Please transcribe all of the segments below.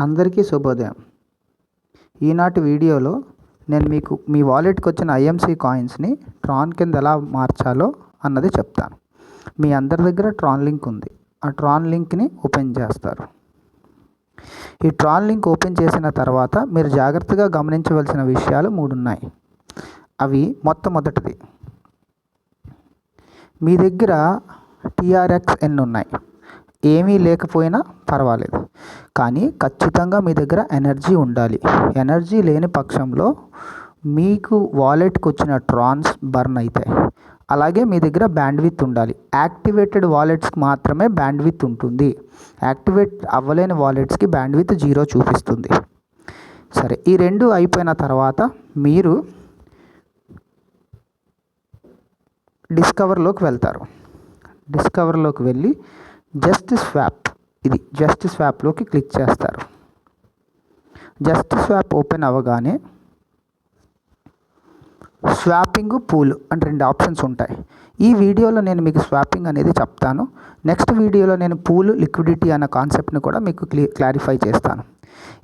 అందరికీ శుభోదయం. ఈనాటి వీడియోలో నేను మీకు మీ వాలెట్కి వచ్చిన ఐఎంసీ కాయిన్స్ని ట్రాన్ కింద ఎలా మార్చాలో అన్నది చెప్తాను. మీ అందరి దగ్గర ట్రాన్ లింక్ ఉంది. ఆ ట్రాన్ లింక్ని ఓపెన్ చేస్తారు. ఈ ట్రాన్ లింక్ ఓపెన్ చేసిన తర్వాత మీరు జాగ్రత్తగా గమనించవలసిన విషయాలు 3 ఉన్నాయి. అవి మొట్టమొదటిది, మీ దగ్గర TRXN ఉన్నాయి. ఏమీ లేకపోయినా పర్వాలేదు, కానీ ఖచ్చితంగా మీ దగ్గర ఎనర్జీ ఉండాలి. ఎనర్జీ లేని పక్షంలో మీకు వాలెట్కి వచ్చిన ట్రాన్స్ బర్న్ అవుతాయి. అలాగే మీ దగ్గర బ్యాండ్విత్ ఉండాలి. యాక్టివేటెడ్ వాలెట్స్కి మాత్రమే బ్యాండ్విత్ ఉంటుంది. యాక్టివేట్ అవ్వలేని వాలెట్స్కి బ్యాండ్విత్ 0 చూపిస్తుంది. సరే, ఈ 2 అయిపోయిన తర్వాత మీరు డిస్కవర్లోకి వెళ్తారు. డిస్కవర్లోకి వెళ్ళి జస్ట్ స్వాప్లోకి క్లిక్ చేస్తారు. జస్ట్ స్వాప్ ఓపెన్ అవ్వగానే స్వాపింగ్, పూల్ అని 2 ఆప్షన్స్ ఉంటాయి. ఈ వీడియోలో నేను మీకు స్వాపింగ్ అనేది చెప్తాను. నెక్స్ట్ వీడియోలో నేను పూల్, లిక్విడిటీ అన్న కాన్సెప్ట్ని కూడా మీకు క్లారిఫై చేస్తాను.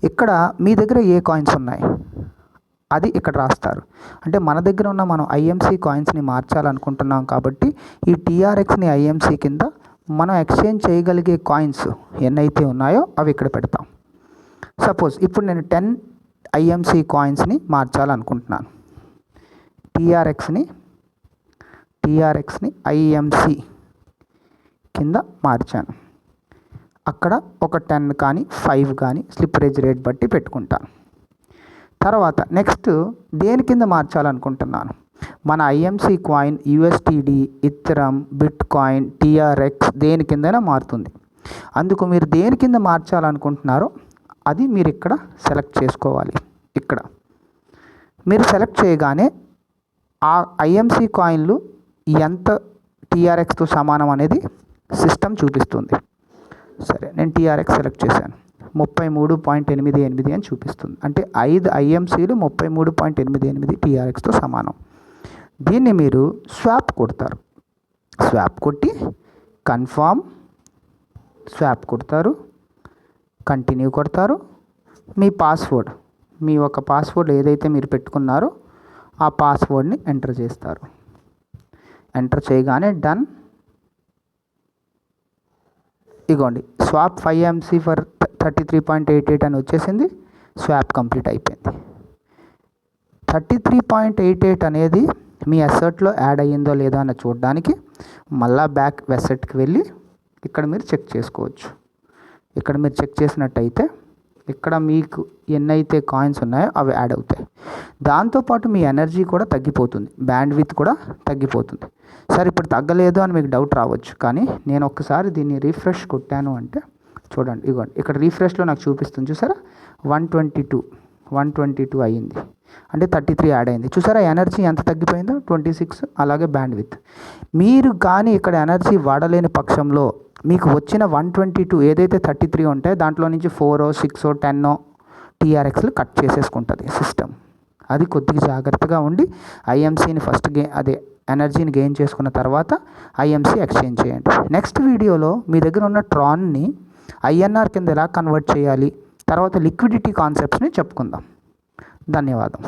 ఇక్కడ మీ దగ్గర ఏ కాయిన్స్ ఉన్నాయి అది ఇక్కడ రాస్తారు. అంటే మన దగ్గర ఉన్న మనం ఐఎంసీ కాయిన్స్ని మార్చాలనుకుంటున్నాం కాబట్టి ఈ TRXని ఐఎంసీ కింద మనం ఎక్స్చేంజ్ చేయగలిగే కాయిన్స్ ఎన్నైతే ఉన్నాయో అవి ఇక్కడ పెడతాం. సపోజ్ ఇప్పుడు నేను 10 ఐఎంసీ కాయిన్స్ని మార్చాలనుకుంటున్నాను. TRXని ఐఎంసీ కింద మార్చాను. అక్కడ ఒక 10 కానీ 5 కానీ స్లిప్పరేజ్ రేట్ బట్టి పెట్టుకుంటాను. తర్వాత నెక్స్ట్ దేని కింద మార్చాలనుకుంటున్నాను? మన IMC coin, USDT, ఇథెరియం, bit coin, TRX దేని కిందైనా మారుతుంది. అందుకు మీరు దేని కింద మార్చాలనుకుంటున్నారో అది మీరు ఇక్కడ సెలెక్ట్ చేసుకోవాలి. ఇక్కడ మీరు సెలెక్ట్ చేయగానే ఆ ఐఎంసీ కాయిన్లు ఎంత TRXతో సమానం అనేది సిస్టమ్ చూపిస్తుంది. సరే, నేను TRX సెలెక్ట్ చేశాను. 33.88 అని చూపిస్తుంది. అంటే 5 ఐఎంసీలు 33.88 TRXతో సమానం. దీన్ని మీరు స్వాప్ కొడతారు. స్వాప్ కొట్టి కన్ఫర్మ్, స్వాప్ కొడతారు, కంటిన్యూ కొడతారు. మీ పాస్వర్డ్, మీ ఒక పాస్వర్డ్ ఏదైతే మీరు పెట్టుకున్నారో ఆ పాస్వర్డ్ని ఎంటర్ చేస్తారు. ఎంటర్ చేయగానే డన్. ఇగోండి, స్వాప్ 5 IMC ఫర్ 33.88 అని వచ్చేసింది. స్వాప్ కంప్లీట్ అయిపోయింది. 33.88 అనేది మీ అసెట్లో యాడ్ అయ్యిందో లేదో అని చూడడానికి మళ్ళా బ్యాక్ అసెట్కి వెళ్ళి ఇక్కడ మీరు చెక్ చేసుకోవచ్చు. ఇక్కడ మీరు చెక్ చేసినట్టయితే ఇక్కడ మీకు ఎన్నైతే కాయిన్స్ ఉన్నాయో అవి యాడ్ అవుతాయి. దాంతోపాటు మీ ఎనర్జీ కూడా తగ్గిపోతుంది, బ్యాండ్విత్ కూడా తగ్గిపోతుంది. సరే, ఇప్పుడు తగ్గలేదు అని మీకు డౌట్ రావచ్చు, కానీ నేను ఒక్కసారి దీన్ని రీఫ్రెష్ కొట్టాను అంటే చూడండి, ఇవ్వండి ఇక్కడ రీఫ్రెష్లో నాకు చూపిస్తుంది. చూసారా, 122 అయ్యింది. అంటే 33 యాడ్ అయింది. చూసారా ఎనర్జీ ఎంత తగ్గిపోయిందో, 26. అలాగే బ్యాండ్విత్. మీరు కానీ ఇక్కడ ఎనర్జీ వాడలేని పక్షంలో మీకు వచ్చిన 122 ఏదైతే 33 ఉంటాయో దాంట్లో నుంచి 4, 6, 10 TRXలు కట్ చేసేసుకుంటుంది సిస్టమ్. అది కొద్దిగా జాగ్రత్తగా ఉండి ఐఎంసీని ఫస్ట్ ఎనర్జీని గెయిన్ చేసుకున్న తర్వాత ఐఎంసీ ఎక్స్చేంజ్ చేయండి. నెక్స్ట్ వీడియోలో మీ దగ్గర ఉన్న ట్రాన్ని INR కింద ఎలా కన్వర్ట్ చేయాలి, తర్వాత లిక్విడిటీ కాన్సెప్ట్స్ని చెప్పుకుందాం. ధన్యవాదం.